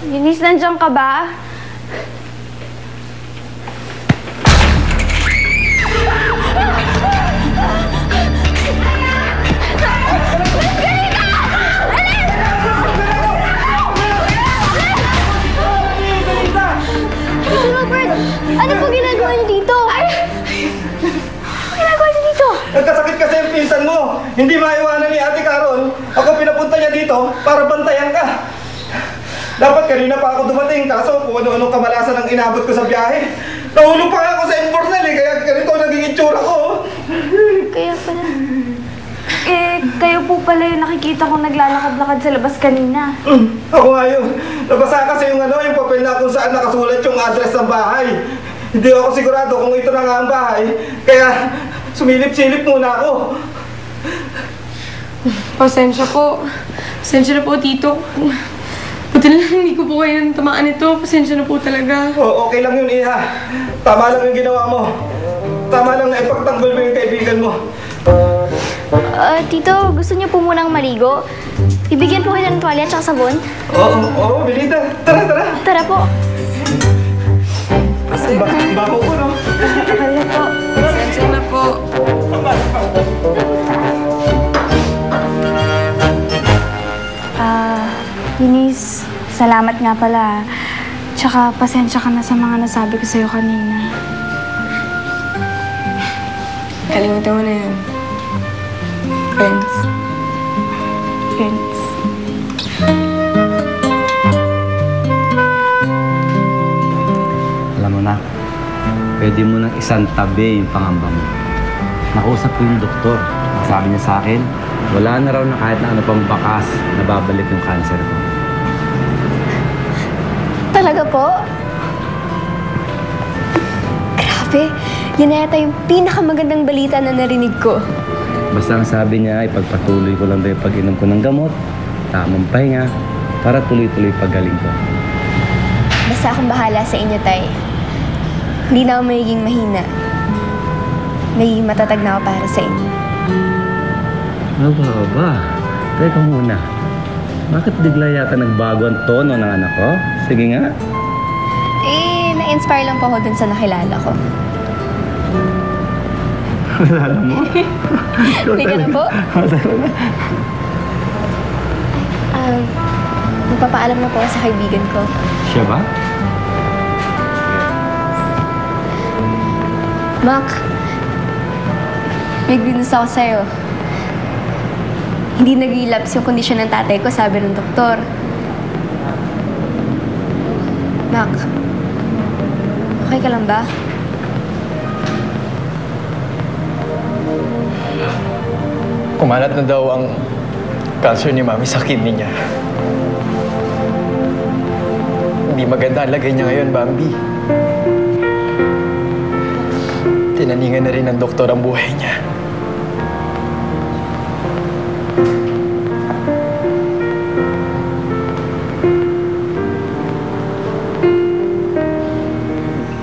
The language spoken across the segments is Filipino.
Eunice, nandiyan ka ba? Robert, ano po ginagawa niyo dito? Ano ginagawa niyo dito? Nagkasakit kasi yung pinsan mo. Hindi maiwanan ni Ate Carol. Ako pinapunta niya dito para bantayan ka. Dapat kanina pa ako dumating, kaso kung ano-anong kamalasan ang inabot ko sa biyahe. Nahulog pa nga ako sa Imbornal kaya ganito naging itsura ko. Kaya pala. Kayo po pala yung nakikita kong naglalakad-lakad sa labas kanina. Ako nga yun. Nabasa kasi yung papel na kung saan nakasulat yung address ng bahay. Hindi ako sigurado kung ito na nga ang bahay. Kaya sumilip-silip muna ako. Pasensya po. Pasensya na po, Tito. Buti na lang hindi ko po kayo tamaan ito. Pasensya na po talaga. Oo, okay lang yun, Iha. Tama lang yung ginawa mo. Tama lang na ipagtanggol mo yung kaibigan mo. Tito, gusto niyo po munang maligo? Ibigyan po kayo ng tuwalya at sabon? Oo, Belita. Tara, tara. Tara po. Bago ko, no? Kaya po. Pasensya na po. Eunice, salamat nga pala. Tsaka pasensya ka na sa mga nasabi ko sa'yo kanina. Kalimutan mo na yan. Friends. Friends. Alam mo na, pwede mo nang isang tabi yung pangamba mo. Nakausap ko yung doktor. Sabi niya sa akin, wala na raw na kahit na ano pang bakas na babalik yung cancer ko. Talaga po? Grabe, yan na yata yung pinakamagandang balita na narinig ko. Basta ang sabi niya, ipagpatuloy ko lang daw yung pag-inom ko ng gamot, tamang pahinga, para tuloy-tuloy pagaling ko. Basta akong bahala sa inyo, Tay. Hindi na ako magiging mahina. Magiging matatag na ako para sa inyo. Aba. Teka muna. Bakit bigla yata nagbago ang tono ng anak ko? Sige nga. Na-inspire lang po ako dun sa nakilala ko. Kilala mo? Hindi ka na po? Magpapaalam na po ako sa kaibigan ko. Siya ba? Mac, may good news ako sa'yo. Hindi nag-relapse yung kondisyon ng tatay ko, sabi ng doktor. Mac, okay ka lang ba? Kumalat na daw ang cancer ni Mami sa kidney niya. Hindi maganda ang lagay niya ngayon, Bambi. Tinaningan na rin ng doktor ang buhay niya.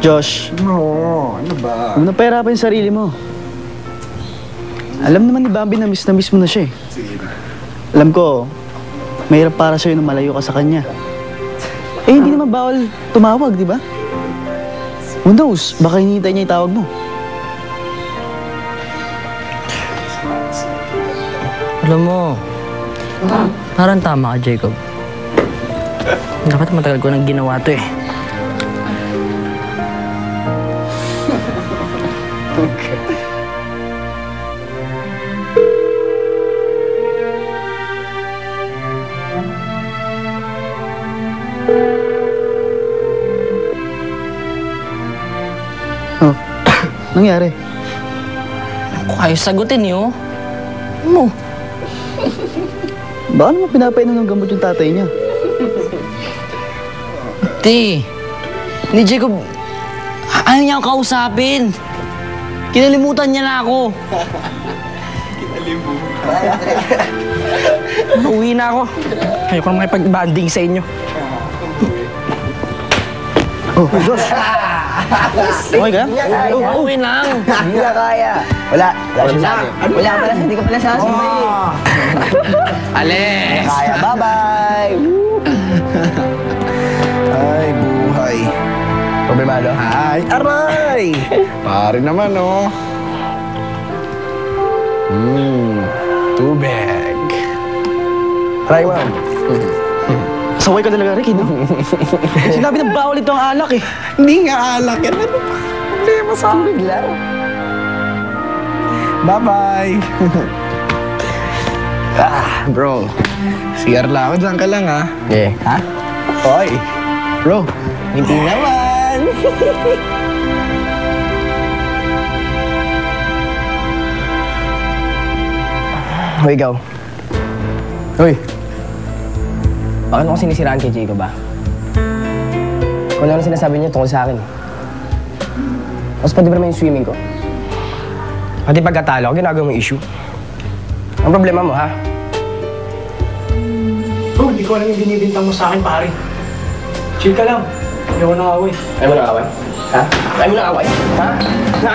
Josh, No, ano ba? huwag na pahirapan yung sarili mo. Alam naman ni Bambi na miss mo na siya eh. Sige na. Alam ko, mahirap para sa'yo na malayo ka sa kanya. Eh, hindi naman bawal tumawag, di ba? Who knows, baka hinihintay niya yung tawag mo. Alam mo, parang tama ka, Jacob. Dapat matagal ko nang ginawa to eh. Oh, nangyari? Ako kayo sagutin eh, oh. Ano? Baka naman pinapainom ng gamot yung tatay niya. Te, ni Jacob, ayaw niya akong kausapin. Kinalimutan niya na ako. Uwi na ako. Ayoko na makipag-banding sa inyo. Oh, Josh! Okay ka? Uwi lang. Hindi na kaya. Wala siya sabi. Wala ka pala, hindi ka pala sasabay. Alex! Kaya, bye-bye! Problemado? Ay, aray! Pare naman, oh. Tubig. Try mo. Saway ka talaga, Ricky, no? Sinabi ng bawal ito ang alak eh. Hindi nga alak yan. Ano ba? Problema sa akin. Lang. Bye-bye. Bro. CR lang ako. Diyan ka lang, ha? Eh. Ha? Hoy. Bro. Hindi naman. Hoy, ikaw. Hoy. Bakit mo ako sinisiraan kay Jacob, ba? Kung ano sinasabi niya tungkol sa akin. Tapos pati ba naman yung swimming ko? Pati pagkatalo ko, ginagawa mong issue. Ang problema mo, ha? Bro, hindi ko alam yung binibintang mo sa akin, pare. Chill ka lang. Ayaw ko nang away. Ayaw mo nang away? Ha? Ayaw mo nang away? Ha?